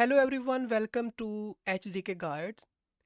Hello everyone, welcome to H G K guides.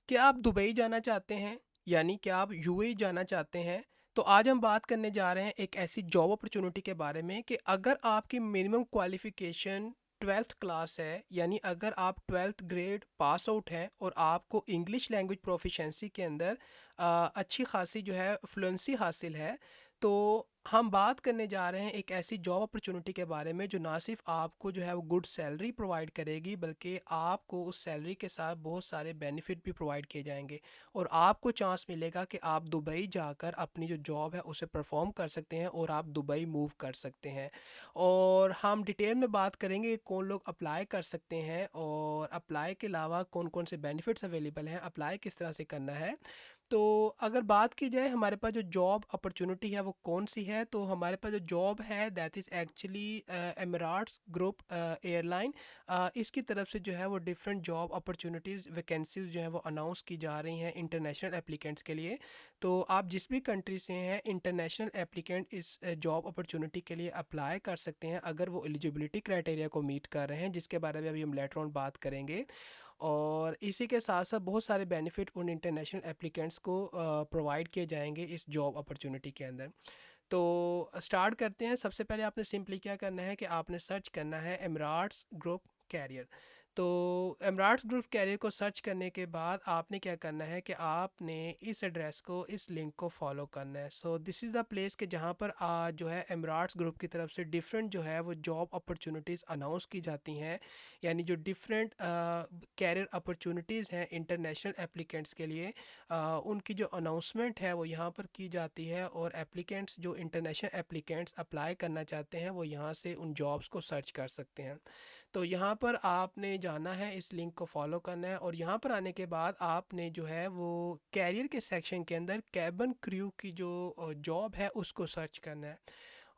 क्या आप Dubai जाना चाहते हैं? यानी क्या आप यूएई जाना चाहते हैं? तो आज हम बात करने जा रहे हैं एक ऐसी जॉब अपॉर्चुनिटी के बारे में कि अगर आपकी मिनिमम क्वालिफिकेशन 12th क्लास है, यानी अगर आप 12th ग्रेड पास आउट हैं और आपको इंग्लिश लैंग्वेज प्रोफिशेंसी के अंदर अच्छी खासी जो है फ्लुएंसी हासिल है, तो हम बात करने जा रहे हैं एक ऐसी जॉब अपॉर्चुनिटी के बारे में जो ना सिर्फ आपको जो है वो गुड सैलरी प्रोवाइड करेगी, बल्कि आपको उस सैलरी के साथ बहुत सारे बेनिफिट भी प्रोवाइड किए जाएंगे और आपको चांस मिलेगा कि आप दुबई जाकर अपनी जो जॉब है उसे परफॉर्म कर सकते हैं और आप दुबई मूव कर सकते हैं। और हम डिटेल में बात करेंगे कि कौन लोग अप्लाई कर सकते हैं और अप्लाई के अलावा कौन कौन से बेनिफिट्स अवेलेबल हैं, अप्लाई किस तरह से करना है। तो अगर बात की जाए हमारे पास जो जॉब अपॉर्चुनिटी है वो कौन सी है, तो हमारे पास जो जॉब है that is actually Emirates group airline. इसकी तरफ से जो है वो डिफरेंट जॉब अपॉर्चुनिटीज़ वैकेंसीज जो है वो अनाउंस की जा रही हैं इंटरनेशनल एप्लीकेंट्स के लिए। तो आप जिस भी कंट्री से हैं, इंटरनेशनल एप्लीकेंट इस जॉब अपॉर्चुनिटी के लिए अप्लाई कर सकते हैं अगर वो एलिजिबिलिटी क्राइटेरिया को मीट कर रहे हैं, जिसके बारे में अभी हम लेटर ऑन बात करेंगे। और इसी के साथ साथ बहुत सारे बेनिफिट उन इंटरनेशनल एप्लीकेंट्स को प्रोवाइड किए जाएंगे इस जॉब अपॉर्चुनिटी के अंदर। तो स्टार्ट करते हैं। सबसे पहले आपने सिंपली क्या करना है कि आपने सर्च करना है एमराट्स ग्रुप कैरियर। तो एमराट्स ग्रुप कैरियर को सर्च करने के बाद आपने क्या करना है कि आपने इस एड्रेस को, इस लिंक को फॉलो करना है। So this is the place के जहाँ पर जो है एमराट्स ग्रुप की तरफ से डिफरेंट जो है वो जॉब अपॉर्चुनिटीज़ अनाउंस की जाती हैं, यानी जो डिफरेंट कैरियर अपॉर्चुनिटीज़ हैं इंटरनेशनल एप्लीकेंट्स के लिए, उनकी जो अनाउंसमेंट है वो यहाँ पर की जाती है और एप्लीकेंट्स जो इंटरनेशनल एप्लीकेंट्स अप्लाई करना चाहते हैं वो यहाँ से उन जॉब्स को सर्च कर सकते हैं। तो यहाँ पर आपने जाना है, इस लिंक को फॉलो करना है और यहाँ पर आने के बाद आपने जो है वो कैरियर के सेक्शन के अंदर कैबिन क्रू की जो जॉब है उसको सर्च करना है।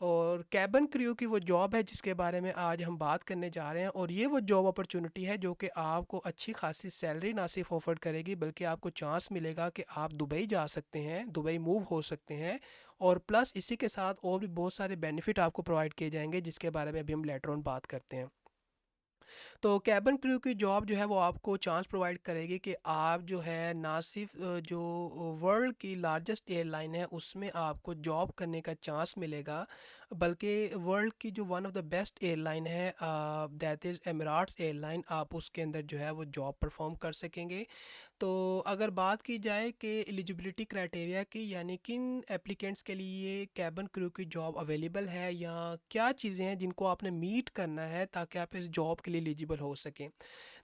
और कैबिन क्रू की वो जॉब है जिसके बारे में आज हम बात करने जा रहे हैं, और ये वो जॉब अपॉर्चुनिटी है जो कि आपको अच्छी खासी सैलरी ना सिर्फ ऑफर करेगी, बल्कि आपको चांस मिलेगा कि आप दुबई जा सकते हैं, दुबई मूव हो सकते हैं। और प्लस इसी के साथ और भी बहुत सारे बेनिफिट आपको प्रोवाइड किए जाएंगे जिसके बारे में अभी हम लेटर ऑन बात करते हैं। तो कैबिन क्रू की जॉब जो है वो आपको चांस प्रोवाइड करेगी कि आप जो है ना सिर्फ जो वर्ल्ड की लार्जेस्ट एयरलाइन है उसमें आपको जॉब करने का चांस मिलेगा, बल्कि वर्ल्ड की जो one of the best airline है दैट इज़ एमिराट्स एयरलाइन, आप उसके अंदर जो है वो जॉब परफॉर्म कर सकेंगे। तो अगर बात की जाए कि एलिजिबिलिटी क्राइटेरिया की, यानी किन एप्लीकेंट्स के लिए कैबिन क्रू की जॉब अवेलेबल है या क्या चीज़ें हैं जिनको आपने मीट करना है ताकि आप इस जॉब के लिए एलिजिबल हो सकें।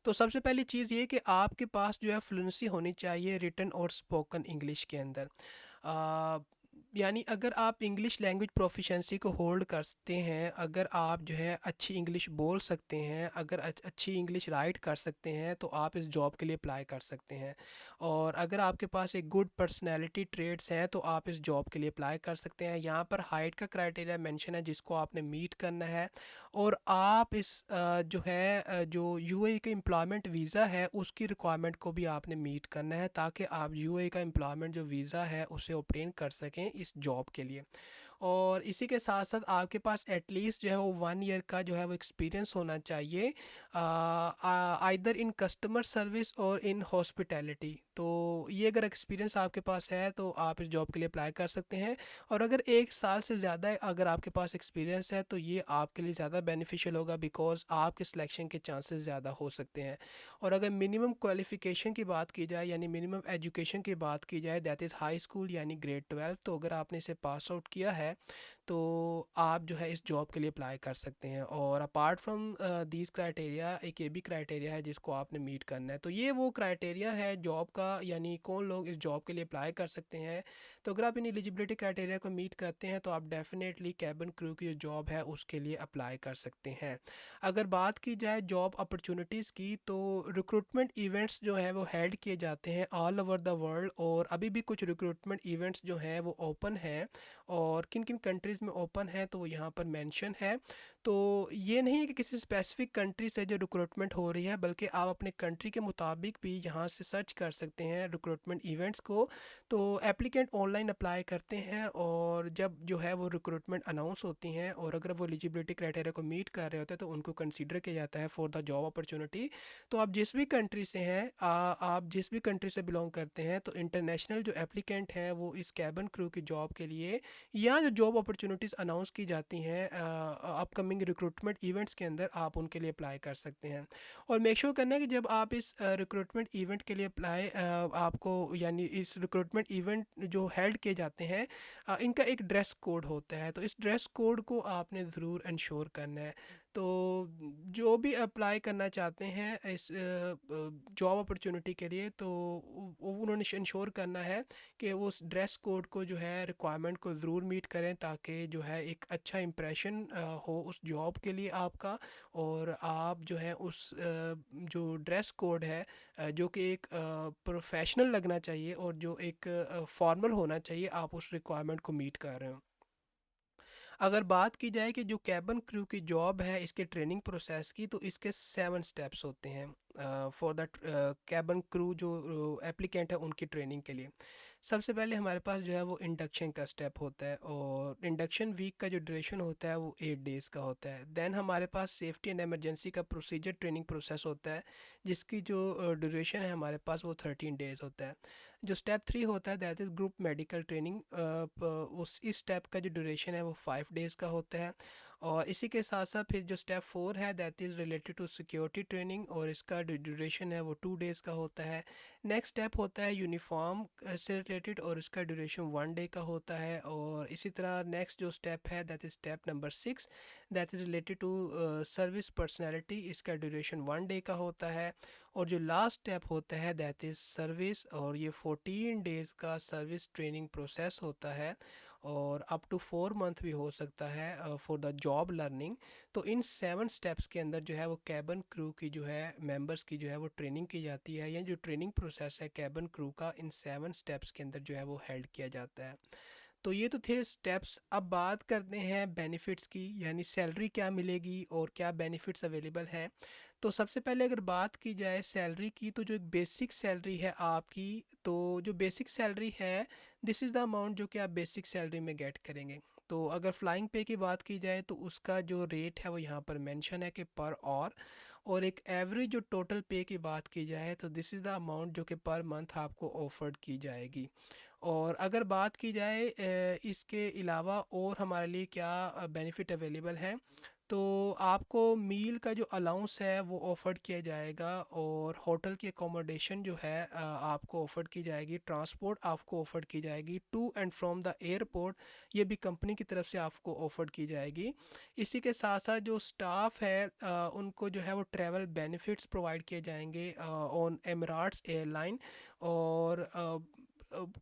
तो सबसे पहली चीज़ ये कि आपके पास जो है फ्लुएंसी होनी चाहिए रिटन और स्पोकन इंग्लिश के अंदर। आ, यानी अगर आप इंग्लिश लैंग्वेज प्रोफिशेंसी को होल्ड करते हैं, अगर आप जो है अच्छी इंग्लिश बोल सकते हैं, अगर अच्छी इंग्लिश राइट कर सकते हैं, तो आप इस जॉब के लिए अप्लाई कर सकते हैं। और अगर आपके पास एक गुड पर्सनैलिटी ट्रेड्स हैं तो आप इस जॉब के लिए अप्लाई कर सकते हैं। यहाँ पर हाइट का क्राइटेरिया मेंशन है जिसको आपने मीट करना है। और आप इस जो है जो यूएई का एम्प्लॉयमेंट वीज़ा है उसकी रिक्वायरमेंट को भी आपने मीट करना है ताकि आप यूएई का एम्प्लॉयमेंट जो वीज़ा है उसे ऑब्टेन कर सकें इस जॉब के लिए। और इसी के साथ साथ आपके पास एटलीस्ट जो है वो 1 ईयर का जो है वो एक्सपीरियंस होना चाहिए, आइदर इन कस्टमर सर्विस और इन हॉस्पिटैलिटी। तो ये अगर एक्सपीरियंस आपके पास है तो आप इस जॉब के लिए अप्लाई कर सकते हैं। और अगर 1 साल से ज़्यादा अगर आपके पास एक्सपीरियंस है तो ये आपके लिए ज़्यादा बेनिफिशियल होगा, बिकॉज आपके सिलेक्शन के चांसेस ज़्यादा हो सकते हैं। और अगर मिनिमम क्वालिफ़िकेशन की बात की जाए, यानी मिनिमम एजुकेशन की बात की जाए, दैट इज़ हाई स्कूल यानी ग्रेड 12, तो अगर आपने इसे पास आउट किया है तो आप जो है इस जॉब के लिए अप्लाई कर सकते हैं। और अपार्ट फ्रॉम दीज क्राइटेरिया एक ये भी क्राइटेरिया है जिसको आपने मीट करना है। तो ये वो क्राइटेरिया है जॉब का, यानी कौन लोग इस जॉब के लिए अप्लाई कर सकते हैं। तो अगर आप इन एलिजिबिलिटी क्राइटेरिया को मीट करते हैं तो आप डेफिनेटली कैबिन क्रू की जो जॉब है उसके लिए अप्लाई कर सकते हैं। अगर बात की जाए जॉब अपॉर्चुनिटीज़ की, तो रिक्रूटमेंट इवेंट्स जो हैं वो हेल्ड किए जाते हैं ऑल ओवर द वर्ल्ड, और अभी भी कुछ रिक्रूटमेंट इवेंट्स जो हैं वो ओपन हैं। और किन किन कंट्रीज़ कंट्रीज़ में ओपन है तो वो यहाँ पर मेंशन है। तो ये नहीं है कि किसी स्पेसिफिक कंट्री से जो रिक्रूटमेंट हो रही है, बल्कि आप अपने कंट्री के मुताबिक भी यहाँ से सर्च कर सकते हैं रिक्रूटमेंट इवेंट्स को। तो एप्लीकेंट ऑनलाइन अप्लाई करते हैं और जब जो है वो रिक्रूटमेंट अनाउंस होती हैं और अगर वो एलिजिबिलिटी क्राइटेरिया को मीट कर रहे होते हैं तो उनको कंसीडर किया जाता है फॉर द जॉब अपॉर्चुनिटी। तो आप जिस भी कंट्री से हैं, आप जिस भी कंट्री से बिलोंग करते हैं, तो इंटरनेशनल जो एप्लीकेंट हैं वो इस कैबिन क्रू की जॉब के लिए या जो जॉब अपॉर्चुनिटीज़ अनाउंस की जाती हैं अपकमिंग रिक्रूटमेंट इवेंट्स के अंदर, आप उनके लिए अप्लाई कर सकते हैं। और मेक श्योर करना है कि जब आप इस रिक्रूटमेंट इवेंट के लिए अप्लाई आपको यानी इस रिक्रूटमेंट इवेंट जो हेल्ड किए जाते हैं इनका एक ड्रेस कोड होता है, तो इस ड्रेस कोड को आपने ज़रूर इंश्योर करना है। तो जो भी अप्लाई करना चाहते हैं इस जॉब अपॉर्चुनिटी के लिए, तो उन्होंने इंश्योर करना है कि वो उस ड्रेस कोड को जो है रिक्वायरमेंट को ज़रूर मीट करें, ताकि जो है एक अच्छा इंप्रेशन हो उस जॉब के लिए आपका। और आप जो है उस जो ड्रेस कोड है जो कि एक प्रोफेशनल लगना चाहिए और जो एक फॉर्मल होना चाहिए, आप उस रिक्वायरमेंट को मीट कर रहे हो। अगर बात की जाए कि जो कैबिन क्रू की जॉब है इसके ट्रेनिंग प्रोसेस की, तो इसके 7 स्टेप्स होते हैं फॉर द कैबिन क्रू जो एप्लीकेंट है उनकी ट्रेनिंग के लिए। सबसे पहले हमारे पास जो है वो इंडक्शन का स्टेप होता है, और इंडक्शन वीक का जो ड्यूरेशन होता है वो 8 डेज़ का होता है। देन हमारे पास सेफ्टी एंड एमरजेंसी का प्रोसीजर ट्रेनिंग प्रोसेस होता है, जिसकी जो ड्यूरेशन है हमारे पास वो 13 डेज़ होता है। जो स्टेप 3 होता है that is group medical training, उस इस स्टेप का जो ड्यूरेशन है वो 5 डेज़ का होता है। और इसी के साथ साथ फिर जो स्टेप 4 है that is related to security training, और इसका जो ड्यूरेशन है वो 2 डेज़ का होता है। नेक्स्ट स्टेप होता है यूनिफॉर्म से रिलेटेड, और इसका ड्यूरेशन 1 डे का होता है। और इसी तरह नेक्स्ट जो स्टेप है that is step number 6 that is related to service personality, इसका ड्यूरेशन 1 डे का होता है। और जो लास्ट स्टेप होता है दैट इज़ सर्विस, और ये 14 डेज़ का सर्विस ट्रेनिंग प्रोसेस होता है, और अप टू 4 मंथ भी हो सकता है फॉर द जॉब लर्निंग। तो इन 7 स्टेप्स के अंदर जो है वो कैबिन क्रू की जो है मेंबर्स की जो है वो ट्रेनिंग की जाती है, या जो ट्रेनिंग प्रोसेस है कैबिन क्रू का इन 7 स्टेप्स के अंदर जो है वो हेल्ड किया जाता है। तो ये तो थे स्टेप्स। अब बात करते हैं बेनिफिट्स की, यानी सैलरी क्या मिलेगी और क्या बेनिफिट्स अवेलेबल हैं। तो सबसे पहले अगर बात की जाए सैलरी की, तो जो एक बेसिक सैलरी है आपकी, तो जो बेसिक सैलरी है दिस इज़ द अमाउंट जो कि आप बेसिक सैलरी में गेट करेंगे। तो अगर फ्लाइंग पे की बात की जाए तो उसका जो रेट है वो यहाँ पर मेंशन है कि पर और एक एवरेज जो टोटल पे की बात की जाए तो दिस इज़ द अमाउंट जो कि पर मंथ आपको ऑफर्ड की जाएगी। और अगर बात की जाए इसके अलावा और हमारे लिए क्या बेनिफिट अवेलेबल है, तो आपको मील का जो अलाउंस है वो ऑफ़र किया जाएगा, और होटल की अकोमोडेशन जो है आपको ऑफ़र की जाएगी। ट्रांसपोर्ट आपको ऑफ़र की जाएगी to and from the airport, ये भी कंपनी की तरफ से आपको ऑफ़र की जाएगी। इसी के साथ साथ जो स्टाफ है उनको जो है वो ट्रैवल बेनिफिट्स प्रोवाइड किए जाएंगे ऑन एमिरेट्स एयरलाइन, और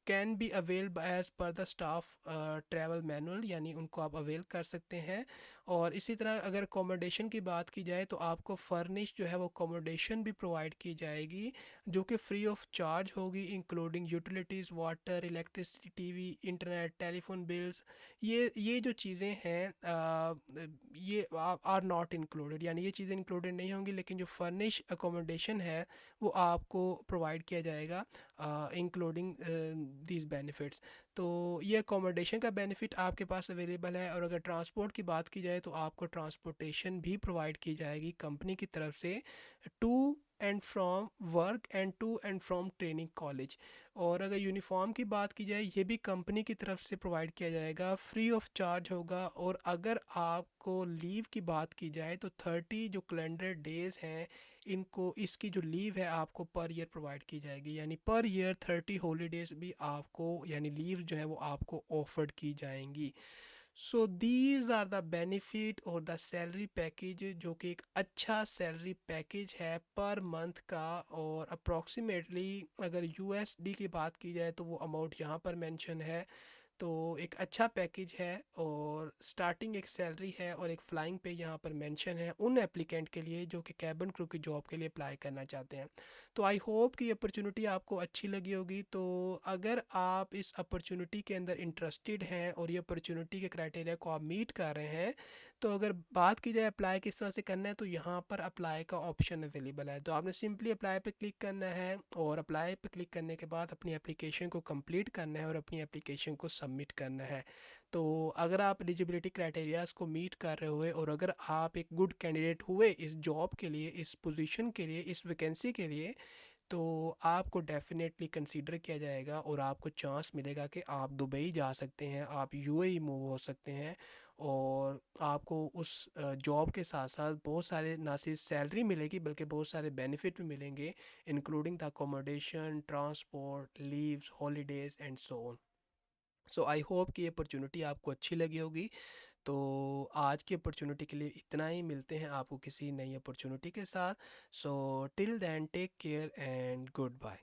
can be avail as per the staff travel manual, यानी उनको आप अवेल कर सकते हैं। और इसी तरह अगर अकोमोडेशन की बात की जाए तो आपको फर्निश जो है वो अकोमोडेशन भी प्रोवाइड की जाएगी, जो कि फ्री ऑफ चार्ज होगी, including utilities, water, electricity, TV, internet, telephone bills. ये जो चीज़ें हैं ये आर नॉट इंक्लूडेड, यानी ये चीज़ें इंक्लूडेड नहीं होंगी, लेकिन जो फर्निश अकोमोडेशन है वो आपको प्रोवाइड किया जाएगा इंक्लूडिंग दीज बेनिफिट्स। तो ये अकोमोडेशन का बेनिफिट आपके पास अवेलेबल है। और अगर ट्रांसपोर्ट की बात की जाए तो आपको ट्रांसपोर्टेशन भी प्रोवाइड की जाएगी कंपनी की तरफ से to and from work and to and from training college. और अगर यूनिफॉर्म की बात की जाए ये भी कंपनी की तरफ से प्रोवाइड किया जाएगा, फ्री ऑफ चार्ज होगा। और अगर आपको लीव की बात की जाए तो 30 जो कैलेंडर डेज़ हैं इनको इसकी जो लीव है आपको पर ईयर प्रोवाइड की जाएगी, यानी पर ईयर 30 हॉलीडेज़ भी आपको यानी लीव जो है वो आपको ऑफर्ड की जाएंगी। So these are the benefit और द सैलरी पैकेज, जो कि एक अच्छा सैलरी पैकेज है पर मंथ का। और अप्रॉक्सीमेटली अगर यूएसडी की बात की जाए तो वो अमाउंट यहाँ पर मेंशन है तो एक अच्छा पैकेज है और स्टार्टिंग एक सैलरी है और एक फ़्लाइंग पे यहाँ पर मेंशन है उन एप्लीकेंट के लिए जो कि कैबिन क्रू की जॉब के लिए अप्लाई करना चाहते हैं। तो आई होप कि ये अपॉर्चुनिटी आपको अच्छी लगी होगी। तो अगर आप इस अपॉर्चुनिटी के अंदर इंटरेस्टेड हैं और ये अपॉर्चुनिटी के क्राइटेरिया को आप मीट कर रहे हैं, तो अगर बात की जाए अप्लाई किस तरह से करना है, तो यहाँ पर अप्लाई का ऑप्शन अवेलेबल है। तो आपने सिंपली अप्लाई पे क्लिक करना है और अप्लाई पे क्लिक करने के बाद अपनी एप्लीकेशन को कंप्लीट करना है और अपनी एप्लीकेशन को सबमिट करना है। तो अगर आप एलिजिबिलिटी क्राइटेरियाज को मीट कर रहे हुए और अगर आप एक गुड कैंडिडेट हुए इस जॉब के लिए, इस पोजीशन के लिए, इस वैकेंसी के लिए, तो आपको डेफ़िनेटली कंसीडर किया जाएगा और आपको चांस मिलेगा कि आप दुबई जा सकते हैं, आप यूएई मूव हो सकते हैं और आपको उस जॉब के साथ साथ बहुत सारे ना सिर्फ सैलरी मिलेगी बल्कि बहुत सारे बेनिफिट भी मिलेंगे, including the accommodation, transport, leaves, holidays and so on. So I hope कि ये अपॉर्चुनिटी आपको अच्छी लगी होगी। तो आज की अपॉर्चुनिटी के लिए इतना ही, मिलते हैं आपको किसी नई अपॉर्चुनिटी के साथ। So till then take care and good bye.